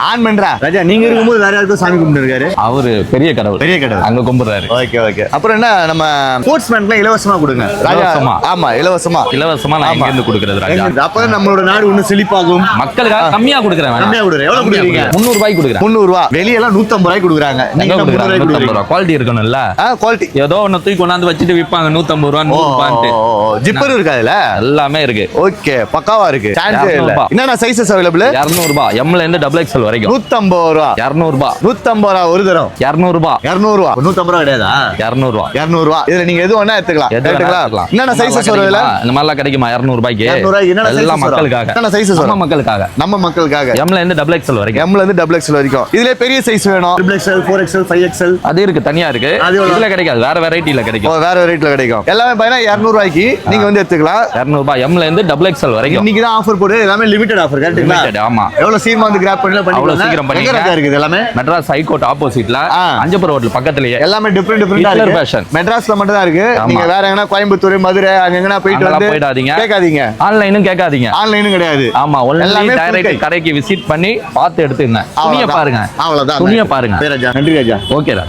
On பண்றா ராஜா. நீங்க இருக்கும்போது வேற யாருக்கும் சாமி கும்பிட்டு இருக்காரு. அவரு பெரிய கடவுள், பெரிய கடவுள் அங்க கும்பிடுறாரு. Okay okay. அப்புறம் என்ன நம்ம ஸ்போர்ட்ஸ்மேன்க்குலாம் இலவசமா கொடுங்க ராஜா. இலவசமா? ஆமா இலவசமா. இலவசமா நான் எங்க இருந்து கொடுக்கறது ராஜா? அப்பதான் நம்மளோட நாடு இன்னும் செழிப்பாகும். மக்களுக்காக கம்மியா கொடுக்குறேன். கம்மியா கொடுக்குறேன். எவ்வளவு கொடுக்குறீங்க? 300 ரூபாய்க்கு கொடுக்குறேன். 300 ரூபாய். வெளியெல்லாம் 150 ரூபாய்க்கு கொடுக்குறாங்க. நீங்க 300 ரூபாய். குவாலிட்டி இருக்கணும்ல. குவாலிட்டி ஏதோ ஒன்னு தூக்கி கொண்டாந்து வச்சுட்டு விப்பாங்க 150 ரூபாய் 100 ரூபாய்ட்டு. ஜிப்பர் இருக்காதுல? எல்லாமே இருக்கு. ஓகே பக்காவா இருக்கு. சான்ஸே இல்ல. என்னென்ன சைஸஸ் அவைலபிள்? 200 ரூபாய் எம்ல இருந்து டபுள் எக்ஸ்எல் வரைக்கும். 150 ரூபாய். 200 ரூபாய். 150 ரூபாய் ஒரு தரம். 200 ரூபாய். 200 ரூபாய். 150 ரூபாய் கிடையாதா? 200 ரூபாய். 200 ரூபாய். இதுல நீங்க எது வேணா எடுத்துக்கலாம். எடுத்துக்கலாம். என்னென்ன சைஸஸ் வருதுல? இந்த மாதிரி எல்லாம் கிடைக்குமா 200 ரூபாய்க்கு? 200 ரூபாய். என்னென்ன எல்லாம் மக்களுக்காக. என்னென்ன சைஸஸ் நம்ம மக்களுக்காக. நம்ம மக்களுக்காக. எம்ல இருந்து டபுள் எக்ஸ்எல் வரைக்கும். எம்ல இருந்து டபுள் எக்ஸ்எல் வரைக்கும். இதுல பெரிய சைஸ் வேணும். ட்ரிபிள் எக்ஸ்எல், 4XL, 5XL அது இருக்கு, தனியா இருக்கு. இதுல கிடைக்காது, வேற வெரைட்டில கிடைக்கும். வேற வெரைட்டில கிடைக்கும். எல்லாமே பாத்தீங்கன்னா 200 ரூபாய்க்கு நீங்க வந்து எடுத்துக்கலாம். 200 ரூபாய் எம்ல இருந்து டபுள் எக்ஸ்எல் வரைக்கும். இன்னைக்கு தான் ஆஃபர் போடு. எல்லாமே லிமிடெட் ஆஃபர். கரெக்ட்டா? ஆமா. எவ்வளவு சீக்கிரமா வந்து கிராப் பண்ணலாம். அவ்வளவு சீக்கிரம் பண்ணி. எங்க இருக்குது எல்லாமே? மெட்ராஸ் ஹைகோர்ட் ஆப்போசிட்ல அஞ்சப்பர் ரோட்ல பக்கத்துலயே. எல்லாமே டிஃபரெண்டா இருக்கு. மெட்ராஸ்ல மட்டும் தான் இருக்கு. நீங்க வேற எங்கனா கோயம்புத்தூர், மதுரை அங்க எங்கனா போயிட்டு வந்து போய்டாதீங்க. கேட்காதீங்க. ஆன்லைனும் கேட்காதீங்க. ஆன்லைனும் கிடையாது. ஆமா, எல்லாமே டைரக்ட் கடைக்கு விசிட் பண்ணி பார்த்து எடுத்துங்க. துணியை பாருங்க. அவ்வளவுதான். துணியை பாருங்க. ராஜா நன்றி ராஜா. ஓகேடா.